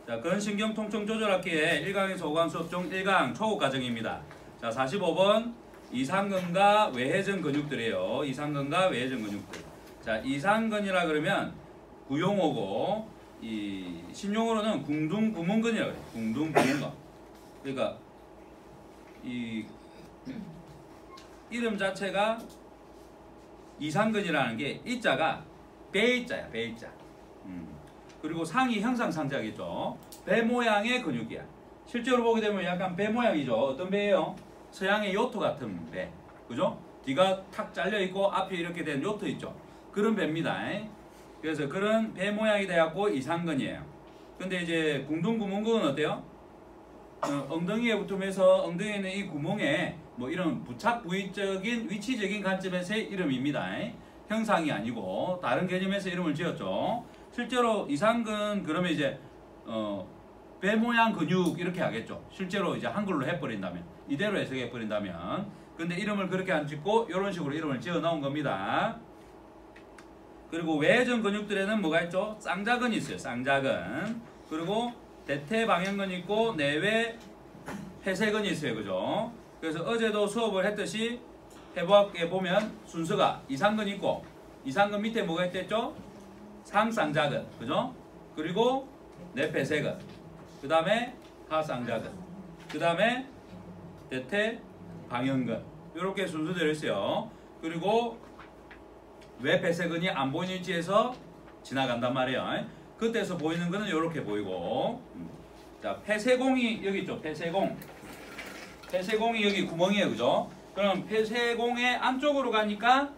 자, 근신경통증 조절학기의 1강에서 5강 수업 중 1강 초급 과정입니다. 자, 45번 이상근과 외회전 근육들이에요. 이상근과 외회전 근육들. 자, 이상근이라 그러면 구용어고 이 신용어로는 궁둥구문근이라고 해요. 궁둥구문근. 그러니까 이 이름 자체가 이상근이라는 게 이자가 배이자야, 배이자. 그리고 상이 형상상자겠죠. 배 모양의 근육이야. 실제로 보게 되면 약간 배 모양이죠. 어떤 배예요? 서양의 요트 같은 배. 그죠? 뒤가 탁 잘려 있고 앞에 이렇게 된 요트 있죠. 그런 배입니다. 그래서 그런 배 모양이 돼갖고 이상근이에요. 근데 이제 궁둥구문근은 어때요? 엉덩이에 붙으면서 엉덩이에 있는 이 구멍에 뭐 이런 부착 부위적인 위치적인 관점에서의 이름입니다. 형상이 아니고 다른 개념에서 이름을 지었죠. 실제로 이상근 그러면 이제 배 모양 근육 이렇게 하겠죠. 실제로 이제 한글로 해버린다면, 이대로 해석해 버린다면. 근데 이름을 그렇게 안 짓고 이런 식으로 이름을 지어 놓은 겁니다. 그리고 외전 근육들에는 뭐가 있죠? 쌍자근이 있어요. 쌍자근. 그리고 대퇴방향근 있고 내외 폐쇄근이 있어요. 그죠? 그래서 어제도 수업을 했듯이 해보게 보면 순서가 이상근 있고, 이상근 밑에 뭐가 있댔죠? 상쌍자근. 그죠? 그리고 내폐쇄근. 그 다음에 하쌍자근. 그 다음에 대퇴방향근. 이렇게 순서대로 있어요. 그리고 외폐쇄근이 안 보이는 위치에서 지나간단 말이에요. 그때서 보이는 거는 이렇게 보이고. 자, 폐쇄공이 여기 있죠. 폐쇄공. 폐쇄공이 여기 구멍이에요. 그죠? 그럼 폐쇄공의 안쪽으로 가니까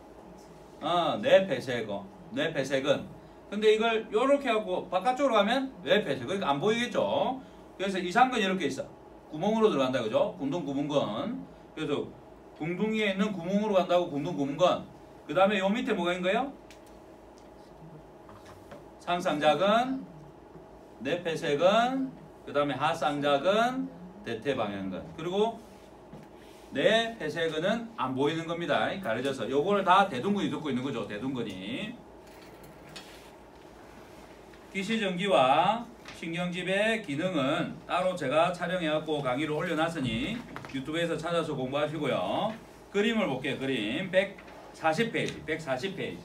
내폐쇄근. 내폐쇄근. 근데 이걸 이렇게 하고 바깥쪽으로 가면 외폐쇄근. 그러니까 안 보이겠죠? 그래서 이상근 이렇게 있어. 구멍으로 들어간다. 그죠? 궁둥구문근. 그래서 궁둥이에 있는 구멍으로 간다고 궁둥구문근. 그 다음에 요 밑에 뭐가 있는 거예요? 상쌍자근, 내폐쇄근, 그 다음에 하쌍자근, 대퇴방향근. 그리고 내폐쇄근은 안 보이는 겁니다. 가려져서. 요거를 다 대둔근이 듣고 있는 거죠. 대둔근이. 기시전기와 신경집의 기능은 따로 제가 촬영해갖고 강의를 올려놨으니 유튜브에서 찾아서 공부하시고요. 그림을 볼게요. 그림 140페이지. 140페이지.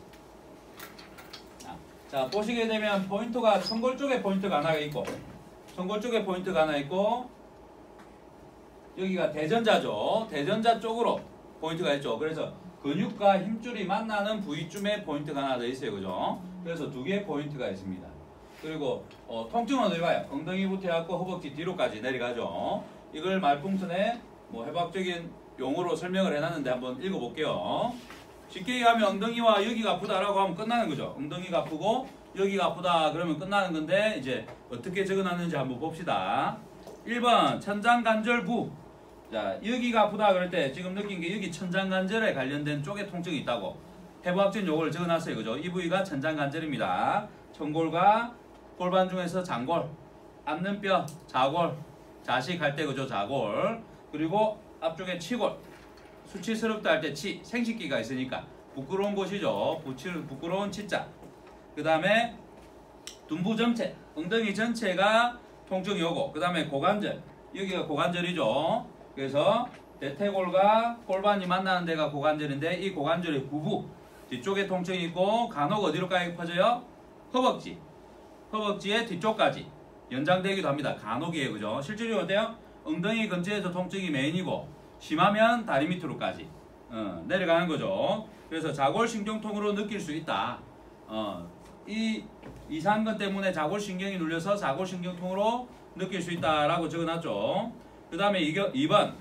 자, 보시게 되면 포인트가 청골 쪽에 포인트가 하나 있고, 청골 쪽에 포인트가 하나 있고, 여기가 대전자죠. 대전자 쪽으로 포인트가 있죠. 그래서 근육과 힘줄이 만나는 부위쯤에 포인트가 하나 더 있어요. 그죠? 그래서 두 개의 포인트가 있습니다. 그리고 통증은 어디 가요? 엉덩이부터 해갖고 허벅지 뒤로까지 내려가죠. 이걸 말풍선에 뭐 해박적인 용어로 설명을 해놨는데 한번 읽어볼게요. 쉽게 얘기하면 엉덩이와 여기가 아프다라고 하면 끝나는 거죠. 엉덩이가 아프고 여기가 아프다 그러면 끝나는 건데, 이제 어떻게 적어놨는지 한번 봅시다. 1번 천장관절부. 자, 여기가 아프다 그럴 때 지금 느낀 게 여기 천장관절에 관련된 쪽에 통증이 있다고 해부학적인 요거를 적어놨어요. 그죠? 이 부위가 천장관절입니다. 청골과 골반 중에서 장골, 앉는뼈, 자골, 자식할 때 그죠? 자골. 그리고 앞쪽에 치골. 수치스럽다 할 때 치, 생식기가 있으니까 부끄러운 곳이죠. 부끄러운 치자. 그 다음에 둔부 전체, 엉덩이 전체가 통증이 오고, 그 다음에 고관절, 여기가 고관절이죠. 그래서 대퇴골과 골반이 만나는 데가 고관절인데, 이 고관절의 부부 뒤쪽에 통증이 있고, 간혹 어디로까지 퍼져요? 허벅지, 허벅지의 뒤쪽까지 연장되기도 합니다. 간혹이에요. 그죠? 실제로 어때요? 엉덩이 근처에서 통증이 메인이고, 심하면 다리 밑으로까지 내려가는 거죠. 그래서 자골신경통으로 느낄 수 있다. 이 이상근 때문에 자골신경이 눌려서 자골신경통으로 느낄 수 있다라고 적어놨죠. 그 다음에 2번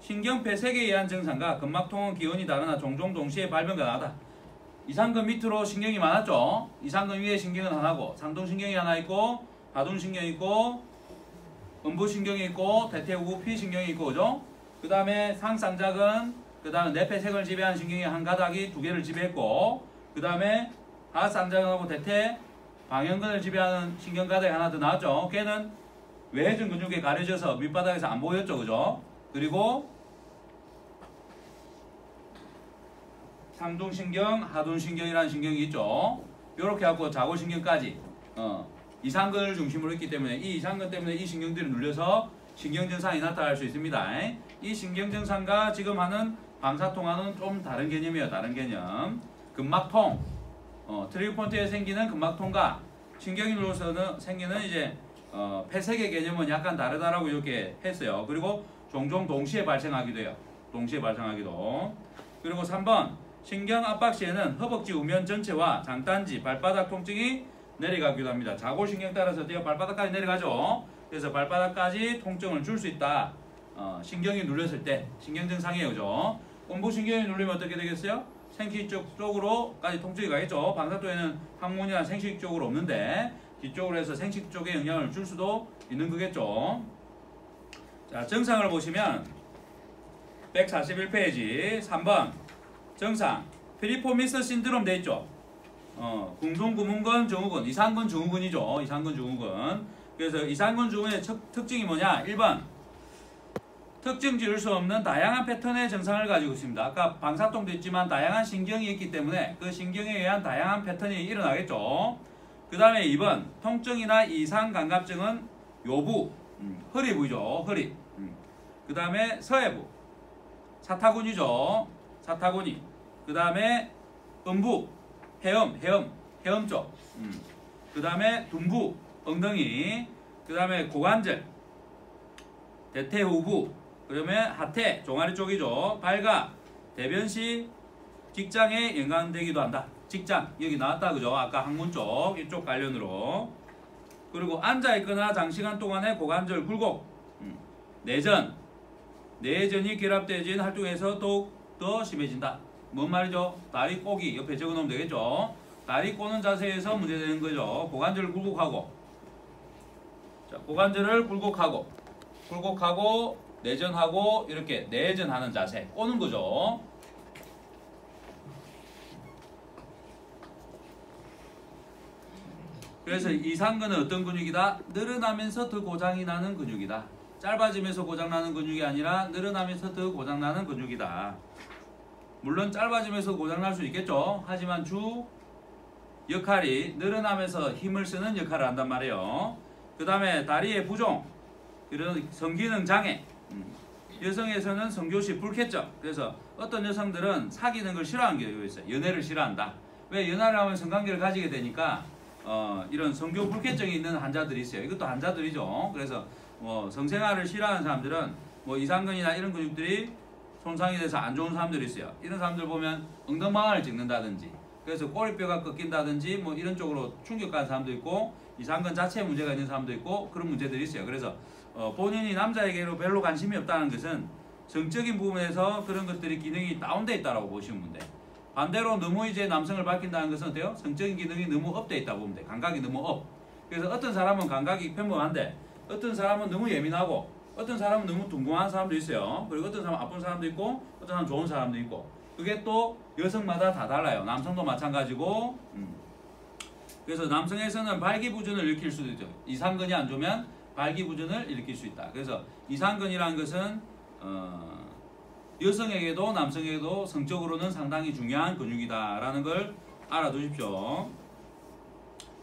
신경폐색에 의한 증상과 근막통은 기원이 다르나 종종 동시에 발병 가능하다. 이상근 밑으로 신경이 많았죠. 이상근 위에 신경은 하나고, 상동신경이 하나 있고, 하둔신경이 있고, 음부신경이 있고, 대퇴우피신경이 있고, 그죠? 그 다음에 상쌍자근, 그 다음에 내폐색을 지배하는 신경이 한 가닥이 두 개를 지배했고, 그 다음에 하쌍자근하고 대퇴방향근을 지배하는 신경 가닥이 하나 더 나왔죠. 걔는 외회전 근육에 가려져서 밑바닥에서 안 보였죠. 그죠? 그리고 상둔신경, 하둔신경이라는 신경이 있죠. 요렇게 하고 자골신경까지 이상근을 중심으로 있기 때문에 이 이상근 때문에 이 신경들이 눌려서 신경증상이 나타날 수 있습니다. 이 신경증상과 지금 하는 방사통화는 좀 다른 개념이에요. 다른 개념. 근막통, 트리거 포인트에 생기는 근막통과 신경이 눌러서는 생기는 이제 폐색의 개념은 약간 다르다라고 이렇게 했어요. 그리고 종종 동시에 발생하기도 해요. 동시에 발생하기도. 그리고 3번 신경 압박 시에는 허벅지 우면 전체와 장단지, 발바닥 통증이 내려가기도 합니다. 자골신경 따라서 뛰어 발바닥까지 내려가죠. 그래서 발바닥까지 통증을 줄 수 있다. 신경이 눌렸을 때 신경증상이에요. 그죠? 弓부신경이 눌리면 어떻게 되겠어요? 생식 쪽으로까지 통증이 가겠죠. 방사통에는 항문이나 생식 쪽으로 없는데 뒤쪽으로 해서 생식 쪽에 영향을 줄 수도 있는 거겠죠. 자, 증상을 보시면 141페이지 3번 증상 피리포미스 신드롬 돼 있죠. 궁둥구문근 증후군, 이상근 증후군이죠. 이상근 증후군. 그래서 이상근 증후군의 특징이 뭐냐? 1번 특징 지을 수 없는 다양한 패턴의 증상을 가지고 있습니다. 아까 방사통도 있지만 다양한 신경이 있기 때문에 그 신경에 의한 다양한 패턴이 일어나겠죠. 그 다음에 2번 통증이나 이상 감각증은 요부, 허리 부위죠. 허리. 그 다음에 서해부, 사타구니죠. 사타구니. 그 다음에 음부, 해엄 쪽. 그 다음에 둔부, 엉덩이. 그 다음에 고관절, 대퇴후부. 그러면 하태, 종아리 쪽이죠. 발가, 대변시, 직장에 연관되기도 한다. 직장, 여기 나왔다. 그죠? 아까 항문 쪽, 이쪽 관련으로. 그리고 앉아있거나 장시간 동안의 고관절 굴곡, 내전이 결합되어진 활동에서 더욱 더 심해진다. 뭔 말이죠? 다리 꼬기, 옆에 적어놓으면 되겠죠? 다리 꼬는 자세에서 문제되는 거죠. 고관절을 굴곡하고, 자, 고관절을 굴곡하고, 내전하고, 이렇게 내전하는 자세, 꼬는 거죠. 그래서 이상근은 어떤 근육이다? 늘어나면서 더 고장이 나는 근육이다. 짧아지면서 고장나는 근육이 아니라 늘어나면서 더 고장나는 근육이다. 물론 짧아지면서 고장날 수 있겠죠. 하지만 주 역할이 늘어나면서 힘을 쓰는 역할을 한단 말이에요. 그 다음에 다리의 부종, 이런 성기능 장애. 여성에서는 성교시 불쾌증. 그래서 어떤 여성들은 사귀는 걸 싫어하는 게 있어요. 연애를 싫어한다. 왜? 연애를 하면 성관계를 가지게 되니까 이런 성교 불쾌증이 있는 환자들이 있어요. 이것도 환자들이죠. 그래서 성생활을 싫어하는 사람들은 이상근이나 이런 근육들이 손상이 돼서 안 좋은 사람들이 있어요. 이런 사람들 보면 엉덩방아를 찍는다든지, 그래서 꼬리뼈가 꺾인다든지 이런 쪽으로 충격받는 사람도 있고, 이상근 자체에 문제가 있는 사람도 있고, 그런 문제들이 있어요. 그래서 본인이 남자에게로 별로 관심이 없다는 것은 성적인 부분에서 그런 것들이 기능이 다운돼 있다고 보시면 돼. 반대로 너무 이제 남성을 밝힌다는 것은 어때요? 성적인 기능이 너무 업돼 있다 보면 돼. 감각이 너무 업. 그래서 어떤 사람은 감각이 평범한데 어떤 사람은 너무 예민하고 어떤 사람은 너무 둥근한 사람도 있어요. 그리고 어떤 사람은 아픈 사람도 있고 어떤 사람은 좋은 사람도 있고, 그게 또 여성마다 다 달라요. 남성도 마찬가지고. 그래서 남성에서는 발기부전을 일으킬 수도 있죠. 이상근이 안 좋으면 발기부전을 일으킬 수 있다. 그래서 이상근이라는 것은 여성에게도 남성에게도 성적으로는 상당히 중요한 근육이다라는 걸 알아두십시오.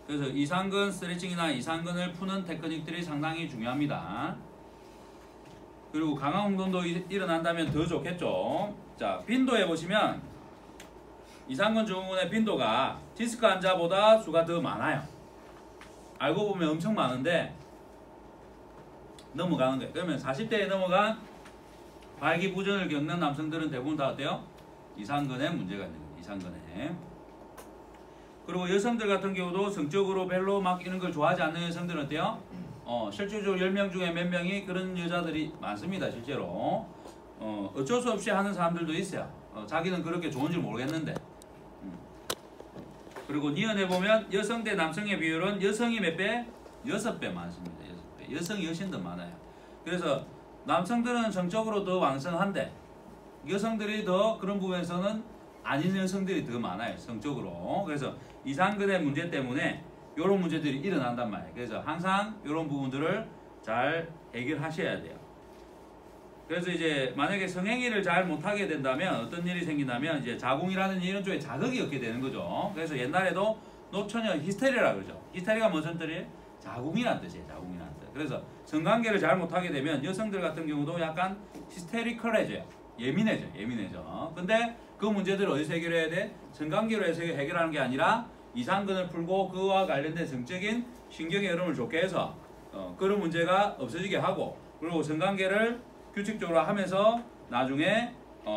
그래서 이상근 스트레칭이나 이상근을 푸는 테크닉들이 상당히 중요합니다. 그리고 강한 운동도 일어난다면 더 좋겠죠. 자, 빈도에 보시면 이상근 증후군의 빈도가 디스크 환자보다 수가 더 많아요. 알고 보면 엄청 많은데 넘어가는 거예요. 그러면 40대에 넘어간 발기부전을 겪는 남성들은 대부분 다 어때요? 이상근에 문제가 있는 거예요. 이상근에. 그리고 여성들 같은 경우도 성적으로 별로 막 이런 걸 좋아하지 않는 여성들은 어때요? 실질적으로 10명 중에 몇 명이 그런 여자들이 많습니다. 실제로. 어쩔 수 없이 하는 사람들도 있어요. 자기는 그렇게 좋은 줄 모르겠는데. 그리고 니은에 보면 여성 대 남성의 비율은 여성이 몇 배? 6배 많습니다. 6배. 여성이 훨씬 더 많아요. 그래서 남성들은 성적으로 더 왕성한데 여성들이 더 그런 부분에서는 아닌 여성들이 더 많아요. 성적으로. 그래서 이상근의 문제 때문에 이런 문제들이 일어난단 말이에요. 그래서 항상 이런 부분들을 잘 해결하셔야 돼요. 그래서 이제 만약에 성행위를 잘 못하게 된다면 어떤 일이 생긴다면 이제 자궁이라는 이런 쪽에 자극이 없게 되는 거죠. 그래서 옛날에도 노처녀 히스테리라고 그러죠. 히스테리가 무슨 뜻이에요? 자궁이란 뜻이에요. 자궁이란 뜻. 그래서 성관계를 잘 못하게 되면 여성들 같은 경우도 약간 히스테리컬해져요. 예민해져. 근데 그 문제들을 어디서 해결해야 돼? 성관계로 해서 해결하는 게 아니라 이상근을 풀고 그와 관련된 성적인 신경의 흐름을 좋게 해서 그런 문제가 없어지게 하고, 그리고 성관계를 규칙적으로 하면서 나중에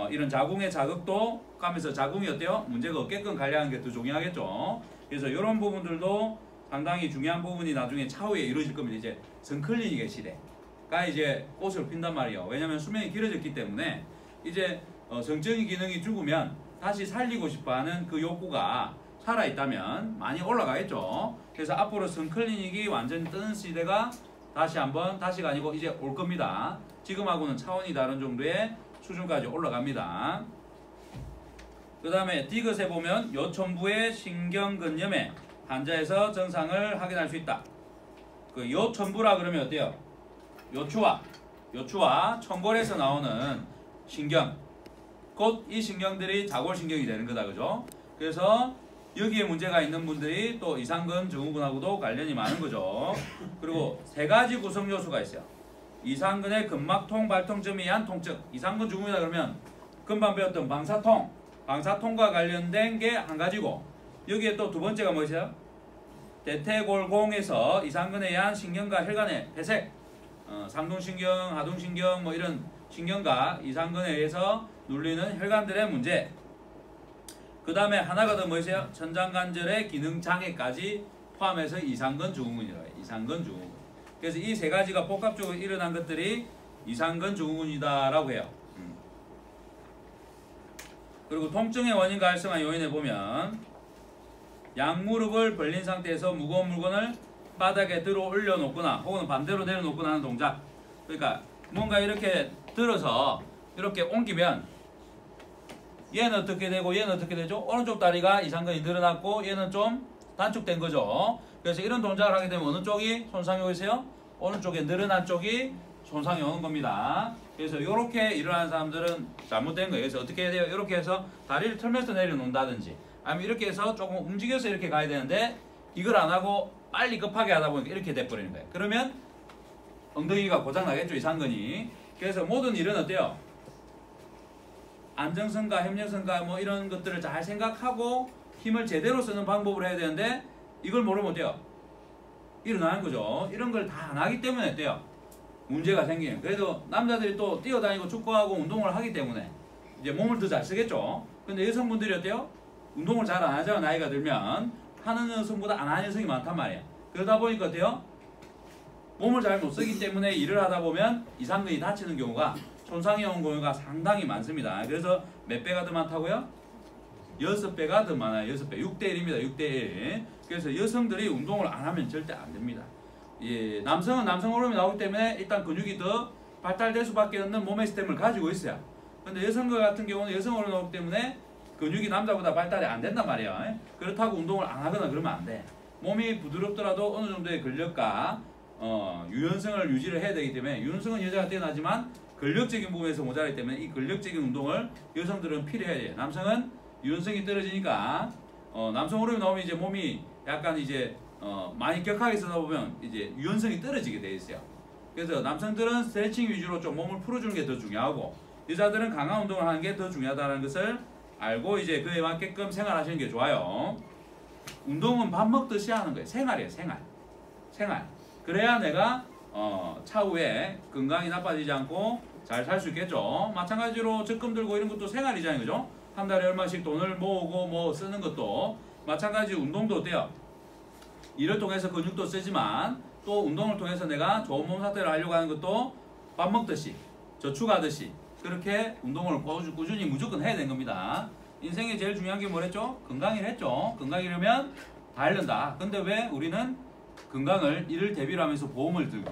이런 자궁의 자극도 가면서 자궁이 어때요? 문제가 없게끔 관리하는 게 더 중요하겠죠. 그래서 이런 부분들도 상당히 중요한 부분이 나중에 차후에 이루어질 겁니다. 이제 성클리닉의 시대가 이제 꽃을 핀단 말이에요. 왜냐하면 수명이 길어졌기 때문에 이제 성적인 기능이 죽으면 다시 살리고 싶어하는 그 욕구가 살아있다면 많이 올라가겠죠. 그래서 앞으로 성클리닉이 완전히 뜨는 시대가 다시가 아니고 이제 올 겁니다. 지금하고는 차원이 다른 정도의 수준까지 올라갑니다. 그 다음에 디귿에 보면 요천부의 신경근염에 환자에서 증상을 확인할 수 있다. 그 요천부라 그러면 어때요? 요추와 천골에서 나오는 신경, 곧 이 신경들이 자골신경이 되는 거다. 그죠? 그래서 여기에 문제가 있는 분들이 또 이상근 증후군하고도 관련이 많은 거죠. 그리고 세 가지 구성 요소가 있어요. 이상근의 근막통, 발통점에 의한 통증. 이상근 증후군이다 그러면 금방 배웠던 방사통과 관련된 게 한 가지고, 여기에 또 두 번째가 뭐죠? 대퇴골공에서 이상근에 의한 신경과 혈관의 배색, 상동신경, 하동신경 뭐 이런 신경과 이상근에 의해서 눌리는 혈관들의 문제. 그 다음에 하나가 더 뭐였어요? 천장관절의 기능장애까지 포함해서 이상근 증후군이라고 해요. 이상근 증후군. 그래서 이 세 가지가 복합적으로 일어난 것들이 이상근 증후군이다라고 해요. 그리고 통증의 원인과 활성화 요인에 보면 양무릎을 벌린 상태에서 무거운 물건을 바닥에 들어 올려놓거나 혹은 반대로 내려놓거나 하는 동작. 그러니까 뭔가 이렇게 들어서 이렇게 옮기면 얘는 어떻게 되고 얘는 어떻게 되죠? 오른쪽 다리가 이상근이 늘어났고 얘는 좀 단축된 거죠. 그래서 이런 동작을 하게 되면 어느 쪽이 손상이 오세요? 오른쪽에 늘어난 쪽이 손상이 오는 겁니다. 그래서 이렇게 일어나는 사람들은 잘못된 거예요. 그래서 어떻게 해야 돼요? 이렇게 해서 다리를 틀면서 내려놓는다든지, 아니면 이렇게 해서 조금 움직여서 이렇게 가야 되는데 이걸 안 하고 빨리 급하게 하다 보니까 이렇게 돼버리는 거예요. 그러면 엉덩이가 고장나겠죠, 이상근이. 그래서 모든 일은 어때요? 안정성과 협력성과 뭐 이런 것들을 잘 생각하고 힘을 제대로 쓰는 방법을 해야 되는데 이걸 모르면 어때요? 일어나는 거죠. 이런 걸 다 안 하기 때문에 어때요? 문제가 생기는. 그래도 남자들이 또 뛰어다니고 축구하고 운동을 하기 때문에 이제 몸을 더 잘 쓰겠죠. 근데 여성분들이 어때요? 운동을 잘 안 하잖아. 나이가 들면 하는 여성보다 안 하는 여성이 많단 말이야. 그러다 보니까 어때요? 몸을 잘 못 쓰기 때문에 일을 하다 보면 이상근이 다치는 경우가, 손상이 오는 경우가 상당히 많습니다. 그래서 몇 배가 더 많다고요? 6배가 더 많아요. 6배. 6대1입니다. 6대1. 그래서 여성들이 운동을 안 하면 절대 안 됩니다. 예, 남성은 남성 호르몬이 나오기 때문에 일단 근육이 더 발달될 수밖에 없는 몸의 시스템을 가지고 있어요. 근데 여성과 같은 경우는 여성 호르몬이 나오기 때문에 근육이 남자보다 발달이 안 된단 말이에요. 그렇다고 운동을 안 하거나 그러면 안 돼. 몸이 부드럽더라도 어느 정도의 근력과 유연성을 유지를 해야 되기 때문에, 유연성은 여자가 뛰어나지만 근력적인 부분에서 모자라기 때문에 이 근력적인 운동을 여성들은 필요해야 돼요. 남성은 유연성이 떨어지니까 남성 호르몬이 나오면 이제 몸이 약간 이제 많이 격하게 쓰다 보면 이제 유연성이 떨어지게 돼 있어요. 그래서 남성들은 스트레칭 위주로 좀 몸을 풀어주는 게 더 중요하고, 여자들은 강한 운동을 하는 게 더 중요하다는 것을 알고 이제 그에 맞게끔 생활하시는 게 좋아요. 운동은 밥 먹듯이 하는 거예요. 생활이에요. 생활. 그래야 내가 차후에 건강이 나빠지지 않고 잘 살 수 있겠죠. 마찬가지로 적금 들고 이런 것도 생활이잖아요. 그죠? 한 달에 얼마씩 돈을 모으고 뭐 쓰는 것도 마찬가지. 운동도 어때요? 이를 통해서 근육도 쓰지만 또 운동을 통해서 내가 좋은 몸 상태를 하려고 하는 것도 밥 먹듯이 저축하듯이 그렇게 운동을 꾸준히 무조건 해야 되는 겁니다. 인생에 제일 중요한 게 뭐랬죠? 건강이랬죠. 건강이려면 다 잃는다. 근데 왜 우리는 건강을 이를 대비로 하면서 보험을 들까?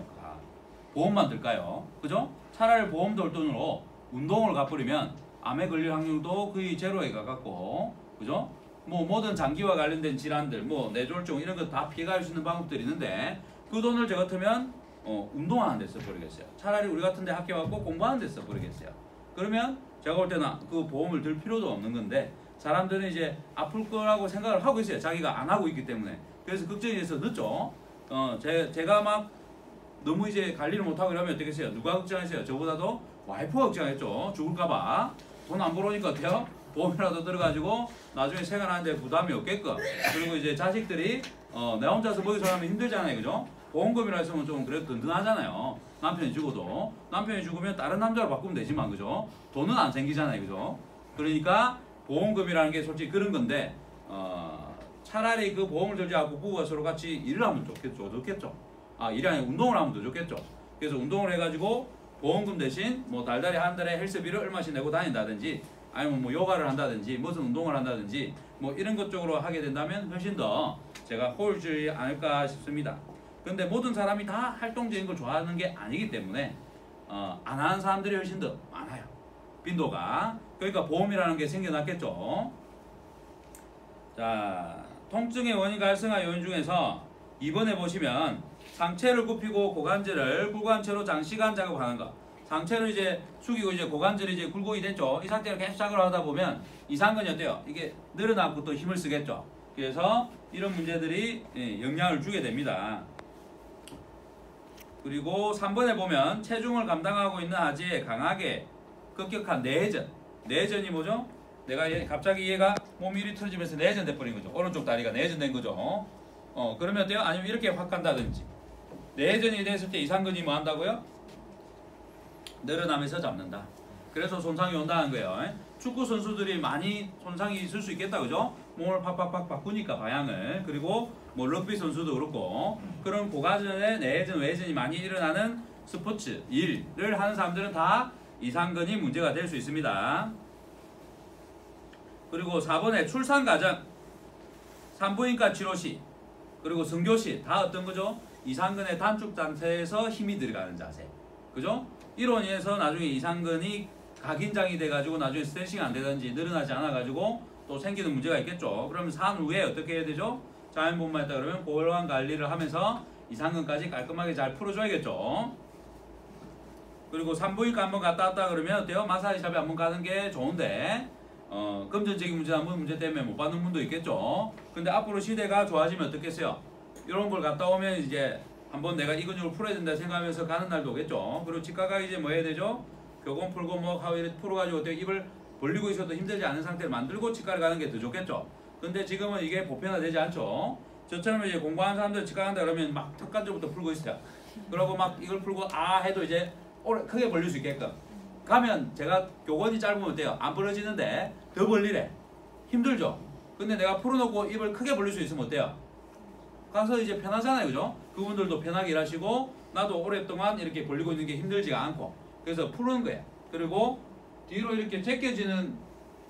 보험만 들까요? 그죠? 차라리 보험 들 돈으로 운동을 갚으려면 암에 걸릴 확률도 거의 제로에 가깝고, 그죠? 뭐 모든 장기와 관련된 질환들, 뭐 뇌졸중 이런 거 다 피해갈 수 있는 방법들이 있는데 그 돈을 저 같으면 운동하는 데 써버리겠어요. 차라리 우리 같은 데 학교가고 공부하는 데 써버리겠어요. 그러면 제가 볼 때는 그 보험을 들 필요도 없는 건데, 사람들은 이제 아플 거라고 생각을 하고 있어요. 자기가 안 하고 있기 때문에. 그래서 걱정이 돼서 늦죠. 제가 막 너무 이제 관리를 못하고 이러면 어떻겠어요? 누가 걱정했어요? 저보다도 와이프가 걱정했죠. 죽을까봐. 돈 안 벌어오니까 어때요? 보험이라도 들어가지고 나중에 생활하는데 부담이 없게끔. 그리고 이제 자식들이 내 혼자서 먹이 살면 힘들잖아요. 그죠? 보험금이라 했으면 좀 그래도 든든하잖아요. 남편이 죽어도. 남편이 죽으면 다른 남자로 바꾸면 되지만, 그죠? 돈은 안 생기잖아요. 그죠? 그러니까 보험금이라는 게 솔직히 그런 건데, 차라리 그 보험을 들지 않고 부부가 서로 같이 일을 하면 좋겠죠. 일이 아니라 운동을 하면 더 좋겠죠. 그래서 운동을 해가지고 보험금 대신 뭐 달달이 한 달에 헬스비를 얼마씩 내고 다닌다든지, 아니면 뭐 요가를 한다든지 무슨 운동을 한다든지 뭐 이런 것 쪽으로 하게 된다면 훨씬 더 제가 호울주지 않을까 싶습니다. 근데 모든 사람이 다 활동적인 걸 좋아하는 게 아니기 때문에 안 하는 사람들이 훨씬 더 많아요. 빈도가. 그러니까 보험이라는 게 생겨났겠죠. 자, 통증의 원인 발생한 요인 중에서 2번에 보시면 상체를 굽히고 고관절을 굴곡한 채로 장시간 작업하는 것. 상체를 이제 숙이고 이제 고관절이 이제 굴곡이 됐죠. 이 상태로 계속 작업을 하다 보면 이상근이 어때요? 이게 늘어나고 또 힘을 쓰겠죠. 그래서 이런 문제들이 영향을 주게 됩니다. 그리고 3번에 보면 체중을 감당하고 있는 하지에 강하게 급격한 내전. 내전이 뭐죠? 내가 갑자기 얘가 몸이 이리 틀어지면서 내전돼 버린 거죠. 오른쪽 다리가 내전된 거죠. 그러면 어때요? 아니면 이렇게 확 간다든지. 내전이 됐을 때 이상근이 뭐 한다고요? 늘어나면서 잡는다. 그래서 손상이 온다는 거예요. 축구 선수들이 많이 손상이 있을 수 있겠다, 그죠? 몸을 팍팍팍 바꾸니까 방향을. 그리고 뭐 럭비 선수도 그렇고 그런 고관절의 내전, 외전이 많이 일어나는 스포츠, 일을 하는 사람들은 다 이상근이 문제가 될 수 있습니다. 그리고 4번에 출산 과정, 산부인과 치료 시, 그리고 등교 시 다 어떤 거죠? 이상근의 단축 상태에서 힘이 들어가는 자세. 그죠? 이로 인해서 나중에 이상근이 각인장이 돼가지고 나중에 스트레칭이 안 되든지 늘어나지 않아가지고 또 생기는 문제가 있겠죠. 그러면 산 후에 어떻게 해야 되죠? 자연분만 했다 그러면 골반 관리를 하면서 이상근까지 깔끔하게 잘 풀어줘야겠죠. 그리고 산부인과 한번 갔다 왔다 그러면 어때요? 마사지샵에 한번 가는 게 좋은데 금전적인 문제 때문에 못 받는 분도 있겠죠. 근데 앞으로 시대가 좋아지면 어떻겠어요? 이런 걸 갔다 오면 이제 한번 내가 이 근육을 풀어야 된다 생각하면서 가는 날도 오겠죠. 그리고 치과가 이제 뭐 해야 되죠? 교공 풀고 뭐 하고 이렇게 풀어가지고 입을 벌리고 있어도 힘들지 않은 상태를 만들고 치과를 가는 게 더 좋겠죠. 근데 지금은 이게 보편화되지 않죠. 저처럼 이제 공부하는 사람들 치과 간다 그러면 막 턱관절부터 풀고 있어요. 그러고 막 이걸 풀고 해도 이제 크게 벌릴 수 있게끔. 가면 제가 교건이 짧으면 어때요? 안 벌어지는데 더 벌리래. 힘들죠? 근데 내가 풀어놓고 입을 크게 벌릴 수 있으면 어때요? 가서 이제 편하잖아요. 그죠? 그분들도 편하게 일하시고 나도 오랫동안 이렇게 벌리고 있는 게 힘들지가 않고 그래서 푸는 거예요. 그리고 뒤로 이렇게 제껴지는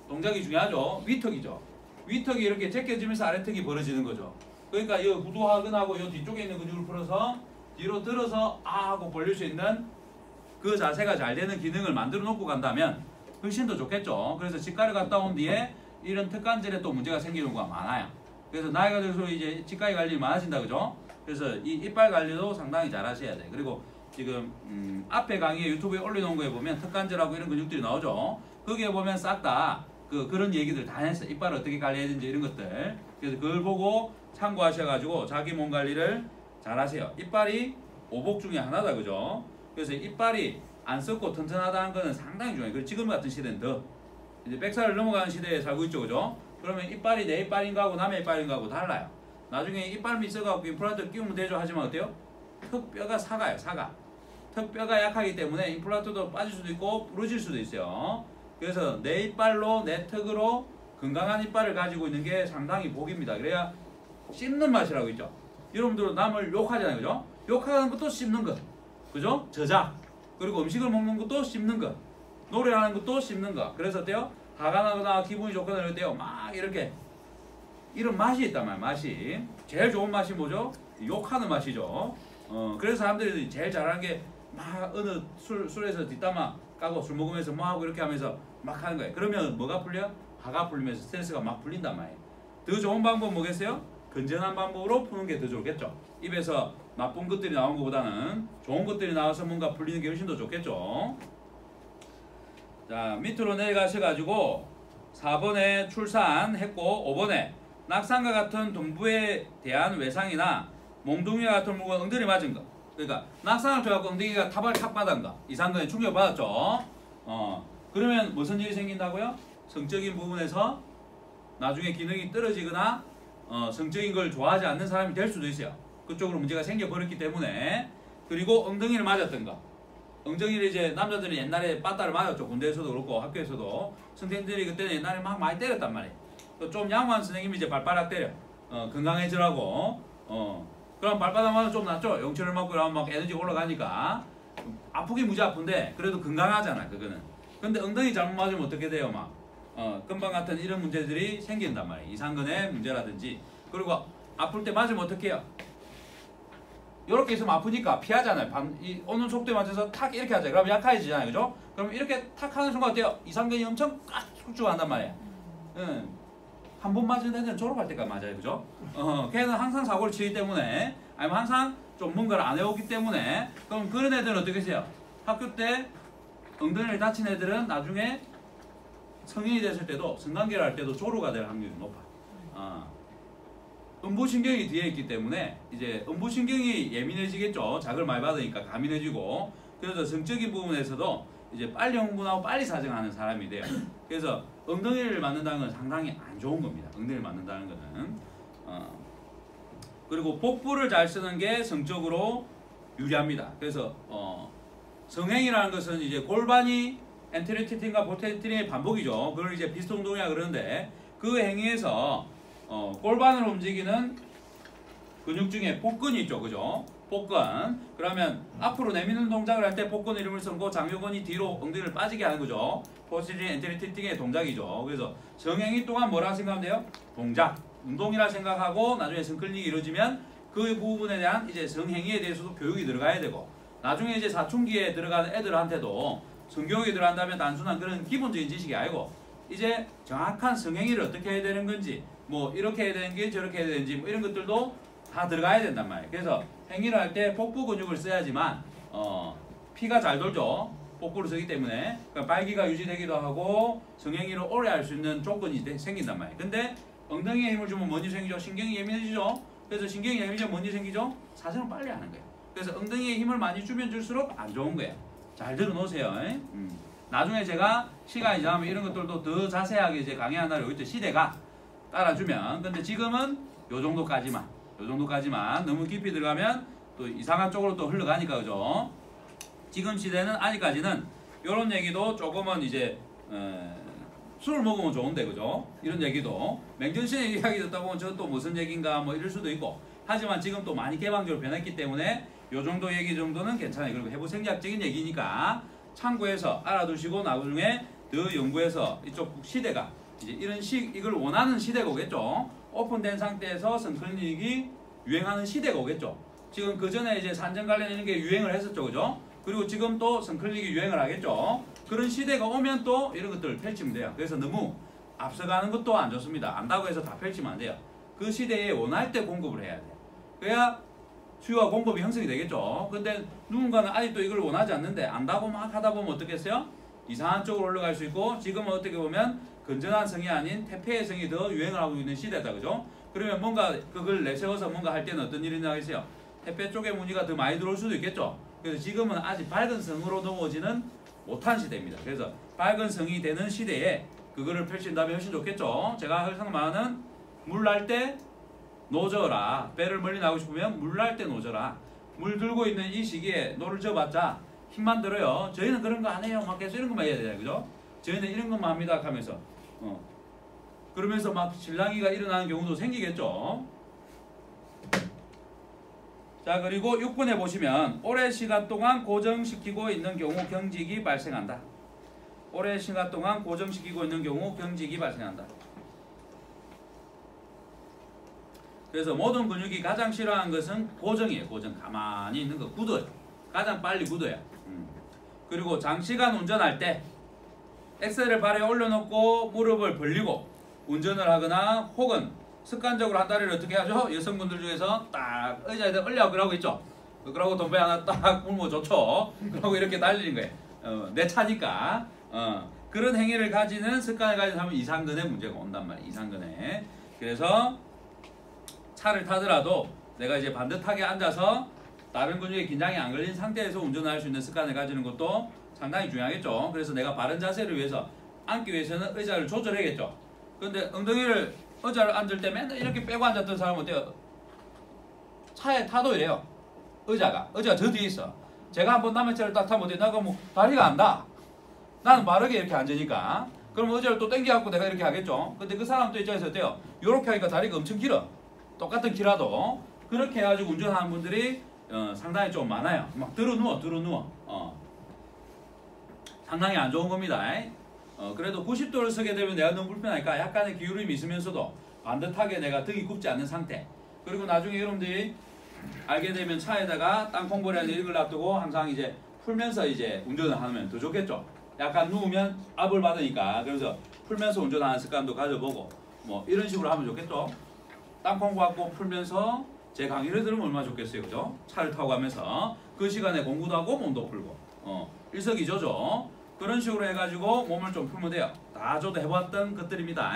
동작이 중요하죠. 위턱이죠. 위턱이 이렇게 제껴지면서 아래턱이 벌어지는 거죠. 그러니까 이 구두하근하고 이 뒤쪽에 있는 근육을 풀어서 뒤로 들어서 하고 벌릴 수 있는 그 자세가 잘 되는 기능을 만들어 놓고 간다면 훨씬 더 좋겠죠. 그래서 치과를 갔다 온 뒤에 이런 턱관절에 또 문제가 생기는 경우가 많아요. 그래서 나이가 들수록 이제 치과의 관리가 많아진다, 그죠? 그래서 이 이빨 관리도 상당히 잘 하셔야 돼. 그리고 지금 앞에 강의에 유튜브에 올려놓은 거에 보면 턱관절하고 이런 근육들이 나오죠. 거기에 보면 싹 다 그런 얘기들 다 했어요. 이빨을 어떻게 관리해야 되는지 이런 것들. 그래서 그걸 보고 참고하셔가지고 자기 몸 관리를 잘 하세요. 이빨이 오복 중에 하나다, 그죠? 그래서 이빨이 안 썩고 튼튼하다는 거는 상당히 중요해요. 그리고 지금 같은 시대는 더 이제 100살을 넘어가는 시대에 살고 있죠, 그죠? 그러면 이빨이 내 이빨인가 하고 남의 이빨인가 하고 달라요. 나중에 이빨 밑서가지고 임플란트를 끼우면 되죠. 하지만 어때요? 턱뼈가 사가요, 사가. 턱뼈가 약하기 때문에 임플란트도 빠질 수도 있고 부러질 수도 있어요. 그래서 내 이빨로, 내 턱으로 건강한 이빨을 가지고 있는 게 상당히 복입니다. 그래야 씹는 맛이라고 있죠. 여러분들은 남을 욕하잖아요, 그죠? 욕하는 것도 씹는 것, 그죠? 저작. 그리고 음식을 먹는 것도 씹는 것, 노래하는 것도 씹는 것. 그래서 어때요? 화가 나거나 기분이 좋거나 이럴 때요, 막 이렇게 이런 맛이 있단 말이에요. 맛이 제일 좋은 맛이 뭐죠? 욕하는 맛이죠. 그래서 사람들이 제일 잘하는 게 막 어느 술에서 뒷담화 까고 술 먹으면서 뭐 하고 이렇게 하면서 막 하는 거예요. 그러면 뭐가 풀려? 화가 풀리면서 스트레스가 막 풀린단 말이에요. 더 좋은 방법 뭐겠어요? 건전한 방법으로 푸는 게 더 좋겠죠. 입에서 나쁜 것들이 나온 것보다는 좋은 것들이 나와서 뭔가 풀리는 게 훨씬 더 좋겠죠. 자, 밑으로 내려가셔가지고 4번에 출산했고 5번에 낙상과 같은 동부에 대한 외상이나 몽둥이 같은 물건 엉덩이 맞은 거. 그러니까 낙상을 쳐갖고 엉덩이가 탑을 탁 받은 거. 이상근에 충격 받았죠. 그러면 무슨 일이 생긴다고요? 성적인 부분에서 나중에 기능이 떨어지거나 성적인 걸 좋아하지 않는 사람이 될 수도 있어요. 그쪽으로 문제가 생겨버렸기 때문에. 그리고 엉덩이를 맞았던 거. 엉덩이를 이제 남자들이 옛날에 빠따를 맞았죠. 군대에서도 그렇고 학교에서도. 선생님들이 그때는 옛날에 막 많이 때렸단 말이에요. 좀 양호한 선생님이 이제 발바닥 때려. 건강해지라고. 그럼 발바닥 맞으면 좀 낫죠. 영철을 맞고 이러면 막 에너지가 올라가니까. 아프긴 무지 아픈데 그래도 건강하잖아 그거는. 근데 엉덩이 잘못 맞으면 어떻게 돼요? 막 금방 같은 이런 문제들이 생긴단 말이에요. 이상근의 문제라든지. 그리고 아플 때 맞으면 어떻게 해요? 이렇게 있으면 아프니까 피하잖아요. 오는 속도에 맞춰서 탁 이렇게 하잖아요. 그럼 약해지잖아요. 그죠? 그럼 이렇게 탁 하는 순간 어때요? 이상근이 엄청 꽉 숙주한단 말이에요. 한 번 맞은 애들은 졸업할 때까지 맞아요. 그죠? 걔는 항상 사고를 치기 때문에, 아니면 항상 좀 뭔가를 안 해오기 때문에, 그럼 그런 애들은 어떻게 해요? 학교 때 엉덩이를 다친 애들은 나중에 성인이 됐을 때도, 성관계를 할 때도 조루가 될 확률이 높아. 음부신경이 뒤에 있기 때문에 이제 음부신경이 예민해지겠죠. 자극을 많이 받으니까 가민해지고. 그래서 성적인 부분에서도 이제 빨리 흥분하고 빨리 사정하는 사람이 돼요. 그래서 엉덩이를 맞는다는 건 상당히 안 좋은 겁니다. 엉덩이를 맞는다는 거는. 그리고 복부를 잘 쓰는 게 성적으로 유리합니다. 그래서 성행이라는 것은 이제 골반이 엔테리티팅과 포테리팅의 반복이죠. 그걸 이제 비스동동이라 그러는데, 그 행위에서 골반을 움직이는 근육 중에 복근이 있죠. 그죠? 복근. 그러면 앞으로 내미는 동작을 할 때 복근 이름을 쓰고 장요근이 뒤로 엉덩이를 빠지게 하는 거죠. 포스티팅, 엔테리티팅의 동작이죠. 그래서 성행위 또한 뭐라 생각하면 돼요? 동작. 운동이라 생각하고 나중에 성클릭이 이루어지면 그 부분에 대한 이제 성행위에 대해서도 교육이 들어가야 되고, 나중에 이제 사춘기에 들어가는 애들한테도 성교육이 들어간다면 단순한 그런 기본적인 지식이 아니고 이제 정확한 성행위를 어떻게 해야 되는 건지, 뭐 이렇게 해야 되는 게 저렇게 해야 되는지 뭐 이런 것들도 다 들어가야 된단 말이에요. 그래서 행위를 할 때 복부 근육을 써야지만 피가 잘 돌죠. 복부를 쓰기 때문에. 그러니까 발기가 유지되기도 하고 성행위를 오래 할 수 있는 조건이 생긴단 말이에요. 근데 엉덩이에 힘을 주면 뭔 일이 생기죠? 신경이 예민해지죠. 그래서 신경이 예민해지면 뭔 일이 생기죠? 사정을 빨리 하는 거예요. 그래서 엉덩이에 힘을 많이 주면 줄수록 안 좋은 거예요. 잘 들어놓으세요. 나중에 제가 시간이 지나면 이런 것들도 더 자세하게 이제 강의하는 날이 있죠. 시대가 따라주면. 근데 지금은 요 정도까지만. 요 정도까지만. 너무 깊이 들어가면 또 이상한 쪽으로 또 흘러가니까. 그죠? 지금 시대는 아직까지는 요런 얘기도 조금은 이제 술을 먹으면 좋은데. 그죠? 이런 얘기도 맹전시대 이야기 듣다 보면 저 또 무슨 얘기인가 뭐 이럴 수도 있고. 하지만 지금 또 많이 개방적으로 변했기 때문에 요 정도 얘기 정도는 괜찮아요. 그리고 해부 생략적인 얘기니까 참고해서 알아두시고 나중에 더 연구해서 이쪽 시대가 이제 이런 이걸 원하는 시대가 오겠죠. 오픈된 상태에서 성클리닉이 유행하는 시대가 오겠죠. 지금 그 전에 이제 산전 관련된 게 유행을 했었죠. 그죠? 그리고 지금 또 성클리닉이 유행을 하겠죠. 그런 시대가 오면 또 이런 것들을 펼치면 돼요. 그래서 너무 앞서가는 것도 안 좋습니다. 안다고 해서 다 펼치면 안 돼요. 그 시대에 원할 때 공급을 해야 돼요. 그래야 수요와 공급이 형성이 되겠죠. 근데 누군가는 아직도 이걸 원하지 않는데 안다고 막 하다 보면 어떻겠어요? 이상한 쪽으로 올라갈 수 있고, 지금은 어떻게 보면 건전한 성이 아닌 태폐의 성이 더 유행을 하고 있는 시대다. 그죠? 그러면 뭔가 그걸 내세워서 뭔가 할 때는 어떤 일이 나겠어요? 태폐 쪽에 문의가 더 많이 들어올 수도 있겠죠. 그래서 지금은 아직 밝은 성으로 넘어오지는 못한 시대입니다. 그래서 밝은 성이 되는 시대에 그거를 펼친다면 훨씬 좋겠죠. 제가 항상 말하는 물 날 때 노져라. 배를 멀리 나오고 싶으면 물 날 때 노져라. 물 들고 있는 이 시기에 노를 져봤자 힘만 들어요. 저희는 그런 거 안 해요. 막 계속 이런 것만 해야 되잖아요. 그죠? 저희는 이런 것만 합니다. 하면서 그러면서 막 실랑이가 일어나는 경우도 생기겠죠. 자, 그리고 6번에 보시면 오랜 시간 동안 고정시키고 있는 경우 경직이 발생한다. 오랜 시간 동안 고정시키고 있는 경우 경직이 발생한다. 그래서 모든 근육이 가장 싫어하는 것은 고정이에요. 고정. 가만히 있는 거. 굳어요. 가장 빨리 굳어요. 그리고 장시간 운전할 때 엑셀을 발에 올려놓고 무릎을 벌리고 운전을 하거나, 혹은 습관적으로 한 다리를 어떻게 하죠? 여성분들 중에서 딱 의자에 올려 그러고 있죠. 그러고 돈배 하나 딱 물면 좋죠. 그러고 이렇게 달리는 거예요. 내 차니까. 그런 행위를 가지는 습관을 가진 사람은 이상근의 문제가 온단 말이에요. 이상근에. 그래서 차를 타더라도 내가 이제 반듯하게 앉아서 다른 근육에 긴장이 안 걸린 상태에서 운전을 할 수 있는 습관을 가지는 것도 상당히 중요하겠죠. 그래서 내가 바른 자세를 위해서 앉기 위해서는 의자를 조절해야겠죠. 그런데 엉덩이를 의자를 앉을 때 맨날 이렇게 빼고 앉았던 사람은 어때요? 차에 타도 이래요. 의자가 저 뒤에 있어. 제가 한번 남의 차를 딱 타면 어때? 나가 뭐 다리가 안 닿아. 나는 바르게 이렇게 앉으니까. 그럼 의자를 또 당겨갖고 내가 이렇게 하겠죠. 근데 그 사람 또 입장에서 어때요? 이렇게 하니까 다리가 엄청 길어. 똑같은 키라도 그렇게 해가지고 운전하는 분들이 상당히 좀 많아요. 막 들어 누워. 상당히 안 좋은 겁니다. 그래도 90도를 서게 되면 내가 너무 불편하니까 약간의 기울임이 있으면서도 반듯하게 내가 등이 굽지 않는 상태. 그리고 나중에 여러분들이 알게 되면 차에다가 땅콩볼이나 이걸 놔두고 항상 이제 풀면서 이제 운전을 하면 더 좋겠죠. 약간 누우면 압을 받으니까. 그래서 풀면서 운전하는 습관도 가져보고 뭐 이런 식으로 하면 좋겠죠. 땅콩 갖고 풀면서 제 강의를 들으면 얼마나 좋겠어요. 그죠? 차를 타고 가면서 그 시간에 공부도 하고 몸도 풀고 일석이조죠. 그런 식으로 해가지고 몸을 좀 풀면 돼요. 다 저도 해봤던 것들입니다.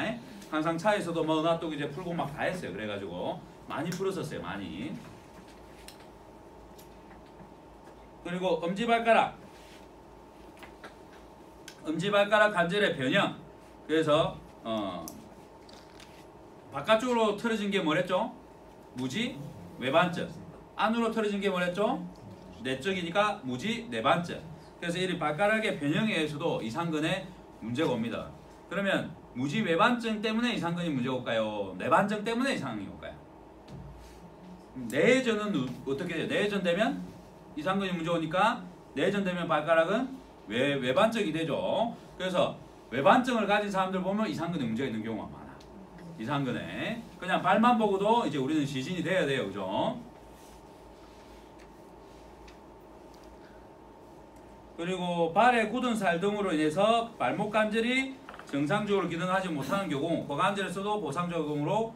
항상 차에서도 뭐 놔두고 이제 풀고 막 다 했어요. 그래가지고 많이 풀었었어요. 많이. 그리고 엄지발가락 관절의 변형. 그래서 바깥쪽으로 틀어진 게 뭐랬죠? 무지 외반증. 안으로 틀어진 게 뭐랬죠? 내적이니까 무지 내반증. 그래서 이 발가락의 변형에 의해서도 이상근에 문제가 옵니다. 그러면 무지 외반증 때문에 이상근이 문제가 올까요? 내반증 때문에 이상근이 올까요? 내전은 어떻게 돼요? 내전되면 이상근이 문제 오니까 내전되면 발가락은 외반증이 되죠. 그래서 외반증을 가진 사람들 보면 이상근에 문제가 있는 경우가 많아. 이상근에 그냥 발만 보고도 이제 우리는 시신이 돼야 돼요. 그죠? 그리고 발의 굳은 살 등으로 인해서 발목 관절이 정상적으로 기능하지 못하는 경우 고관절에서도 보상적으로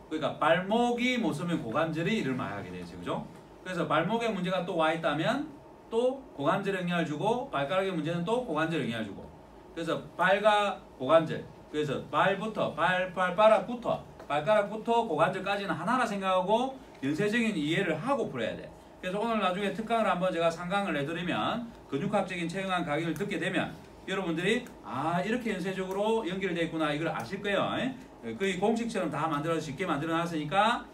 그러니까 발목이 못 쓰면 고관절이 일을 많이 하게 되죠. 그죠? 그래서 발목에 문제가 또 와 있다면 또 고관절에 영향을 주고 발가락의 문제는 또 고관절에 영향을 주고 그래서 발과 고관절 그래서 발가락부터 고관절까지는 하나라 생각하고 연쇄적인 이해를 하고 풀어야 돼. 그래서 오늘 나중에 특강을 한번 제가 상강을 해드리면 근육학적인 체형학 강의를 듣게 되면 여러분들이 이렇게 연쇄적으로 연결되어 있구나 이걸 아실 거예요. 거의 공식처럼 다 만들어서 쉽게 만들어 놨으니까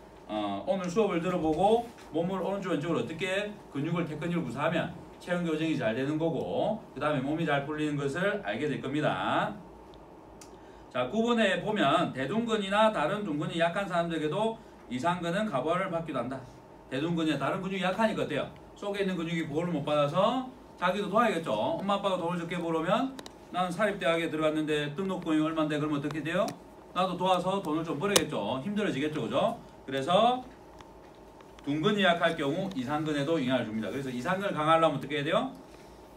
오늘 수업을 들어보고 몸을 오른쪽 왼쪽으로 어떻게 근육을 테크닉을 구사하면 체형 교정이 잘 되는 거고 그 다음에 몸이 잘 풀리는 것을 알게 될 겁니다. 자 9번에 보면 대둔근이나 다른 둔근이 약한 사람들에게도 이상근은 가부활을 받기도 한다. 대둔근이나 다른 근육이 약하니까 어때요? 속에 있는 근육이 보호를 못 받아서 자기도 도와야겠죠. 엄마 아빠가 돈을 적게 벌으면 나는 사립대학에 들어갔는데 등록금이 얼마인데 그러면 어떻게 돼요? 나도 도와서 돈을 좀 벌어야겠죠. 힘들어지겠죠. 그죠? 그래서 둔근이 약할 경우 이상근에도 영향을 줍니다. 그래서 이상근을 강화하려면 어떻게 해야 돼요?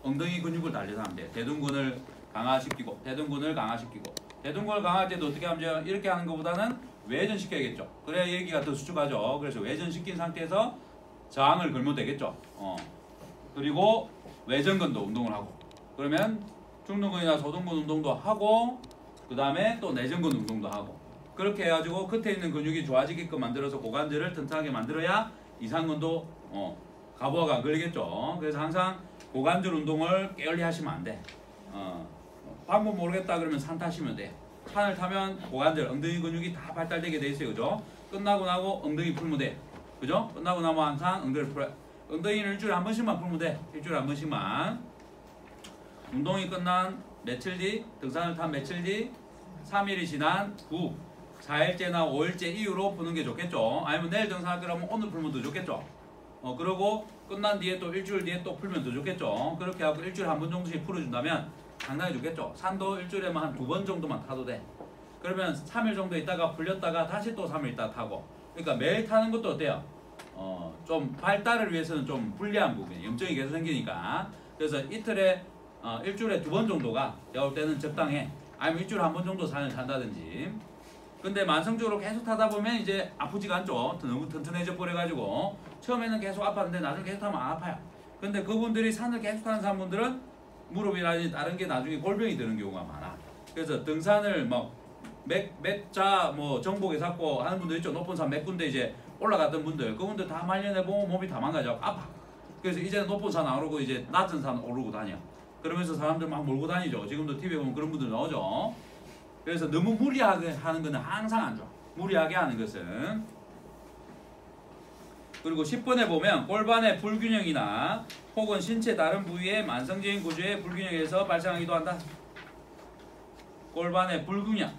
엉덩이 근육을 달려서 하면 돼요. 대둔근을 강화시키고 대둔근을 강화할 때도 어떻게 하면 돼요? 이렇게 하는 것보다는 외전시켜야겠죠. 그래야 얘기가 더 수축하죠. 그래서 외전시킨 상태에서 저항을 걸면 되겠죠. 그리고 외전근도 운동을 하고 그러면 중둔근이나 소둔근 운동도 하고 그 다음에 또 내전근 운동도 하고 그렇게 해가지고 끝에 있는 근육이 좋아지게끔 만들어서 고관절을 튼튼하게 만들어야 이상근도 가부화가 안 걸리겠죠. 그래서 항상 고관절 운동을 게을리 하시면 안 돼. 방법 모르겠다 그러면 산 타시면 돼. 산을 타면 고관절, 엉덩이 근육이 다 발달되게 돼 있어요. 그죠? 끝나고 나고 엉덩이 풀면 돼. 그죠? 끝나고 나면 항상 엉덩이를 풀어요. 엉덩이는 일주일에 한 번씩만 풀면 돼. 일주일에 한 번씩만. 운동이 끝난 며칠 뒤, 등산을 탄 며칠 뒤, 3일이 지난 후, 4일째나 5일째 이후로 푸는 게 좋겠죠. 아니면 내일 등산할 거라면 오늘 풀면 더 좋겠죠. 그러고 끝난 뒤에 또 일주일 뒤에 또 풀면 더 좋겠죠. 그렇게 하고 일주일에 한 번 정도씩 풀어준다면 상당히 좋겠죠. 산도 일주일에만 한 2번 정도만 타도 돼. 그러면 3일 정도 있다가 풀렸다가 다시 또 3일 있다 타고. 그러니까 매일 타는 것도 어때요? 좀 발달을 위해서는 좀 불리한 부분이 염증이 계속 생기니까. 그래서 이틀에 일주일에 2번 정도가 내가 볼 때는 적당해. 아니면 일주일에 한 번 정도 산을 탄다든지. 근데 만성적으로 계속 타다 보면 이제 아프지가 않죠. 너무 튼튼해져 버려가지고 처음에는 계속 아팠는데 나중에 계속 타면 안 아파요. 근데 그분들이 산을 계속 타는 사람들은 무릎이라든지 다른 게 나중에 골병이 드는 경우가 많아. 그래서 등산을 몇 자 정복에 잡고 하는 분들 있죠. 높은 산 몇 군데 이제 올라갔던 분들, 그분들 다 말년해보면 몸이 다 망가져 아파. 그래서 이제는 높은 산 안 오르고 이제 낮은 산 오르고 다녀. 그러면서 사람들 막 몰고 다니죠. 지금도 TV에 보면 그런 분들 나오죠. 그래서 너무 무리하게 하는 것은 항상 안 좋아. 무리하게 하는 것은. 그리고 10번에 보면 골반의 불균형이나 혹은 신체 다른 부위의 만성적인 구조의 불균형에서 발생하기도 한다. 골반의 불균형.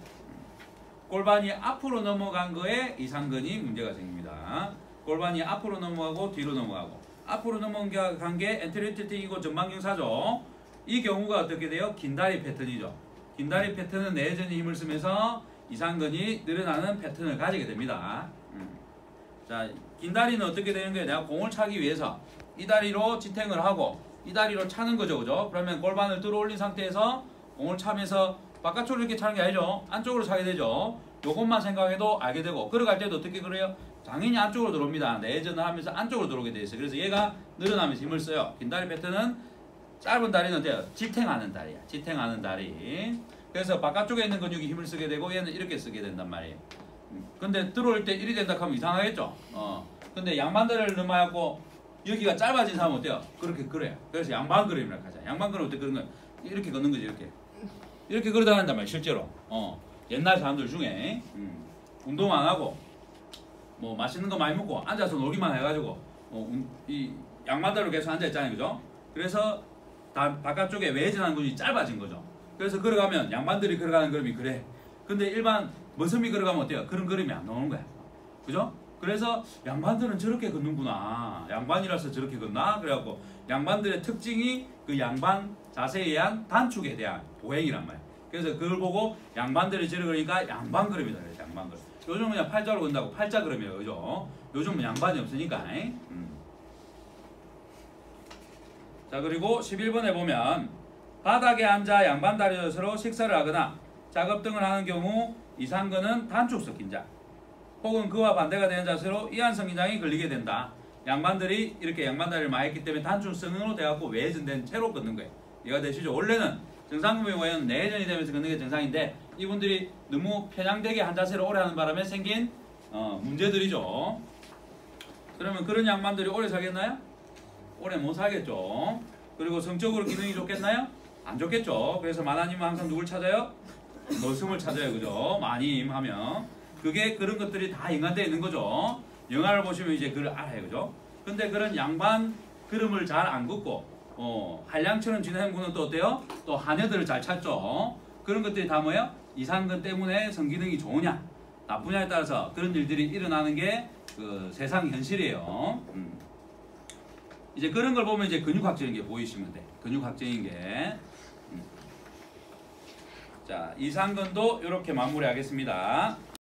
골반이 앞으로 넘어간 거에 이상근이 문제가 생깁니다. 골반이 앞으로 넘어가고 뒤로 넘어가고. 앞으로 넘어간 게 엔테리오티틱이고 전방경사죠. 이 경우가 어떻게 돼요? 긴다리 패턴이죠. 긴다리 패턴은 내전이 힘을 쓰면서 이상근이 늘어나는 패턴을 가지게 됩니다. 자, 긴다리는 어떻게 되는 거예요? 내가 공을 차기 위해서 이 다리로 지탱을 하고 이 다리로 차는 거죠, 그죠? 그러면 골반을 들어 올린 상태에서 공을 차면서 바깥쪽으로 이렇게 차는 게 아니죠. 안쪽으로 차게 되죠. 요것만 생각해도 알게 되고, 걸어갈 때도 어떻게 그래요? 당연히 안쪽으로 들어옵니다. 내전을 하면서 안쪽으로 들어오게 돼 있어요. 그래서 얘가 늘어나면서 힘을 써요. 긴다리 패턴은 짧은 다리는 어때요? 지탱하는 다리야. 지탱하는 다리. 그래서 바깥쪽에 있는 근육이 힘을 쓰게 되고 얘는 이렇게 쓰게 된단 말이에요. 근데 들어올 때 이리 된다 하면 이상하겠죠? 근데 양반다리를 넘어가고 여기가 짧아진 사람은 어때요? 그렇게 그래요. 그래서 양반 그림이라고 하죠. 양반 그림 어떻게 그런 거야? 이렇게 걷는 거지, 이렇게. 이렇게 걸어 다닌단 말이에요, 실제로. 옛날 사람들 중에 운동 안 하고 뭐 맛있는 거 많이 먹고 앉아서 놀기만 해가지고 이 양반다리로 계속 앉아 있잖아요, 그죠? 그래서 다 바깥쪽에 외진한 근육이 짧아진 거죠. 그래서 걸어가면 양반들이 걸어가는 그림이 그래. 근데 일반 머슴이 걸어가면 어때요? 그런 그림이 안 나오는 거야. 그죠? 그래서 양반들은 저렇게 걷는구나. 양반이라서 저렇게 걷나? 그래갖고 양반들의 특징이 그 양반 자세에 의한 단축에 대한 보행이란 말이야. 그래서 그걸 보고 양반들이 저렇게 그러니까 양반 그림이다. 그래, 양반 그림. 요즘은 그냥 팔자로 건다고 팔자 그림이에요. 그죠? 요즘은 양반이 없으니까. 자, 그리고 11번에 보면 바닥에 앉아 양반 다리로 식사를 하거나 작업 등을 하는 경우 이상근은 단축성 긴장 혹은 그와 반대가 되는 자세로 이완성 긴장이 걸리게 된다. 양반들이 이렇게 양반다리를 많이 했기 때문에 단축성으로 돼갖고 외전된 채로 걷는 거예요. 이해가 되시죠? 원래는 정상근의 경우에는 내전이 되면서 걷는 게 정상인데 이분들이 너무 편향되게 한 자세로 오래 하는 바람에 생긴 문제들이죠. 그러면 그런 양반들이 오래 살겠나요? 오래 못 살겠죠. 그리고 성적으로 기능이 좋겠나요? 안 좋겠죠. 그래서 마나님은 항상 누굴 찾아요? 머슴을 찾아요. 그죠? 마님 하면 그게 그런 것들이 다 인간되어 있는 거죠. 영화를 보시면 이제 그걸 알아요. 그죠? 근데 그런 양반 그림을 잘 안 긋고 한량처럼 지내는 분은 또 어때요? 또 하녀들을 잘 찾죠. 그런 것들이 다 뭐예요? 이상근 때문에 성기능이 좋으냐 나쁘냐에 따라서 그런 일들이 일어나는 게 그 세상 현실이에요. 이제 그런 걸 보면 이제 근육학적인 게 보이시면 돼. 근육학적인 게. 자, 이상근도 이렇게 마무리하겠습니다.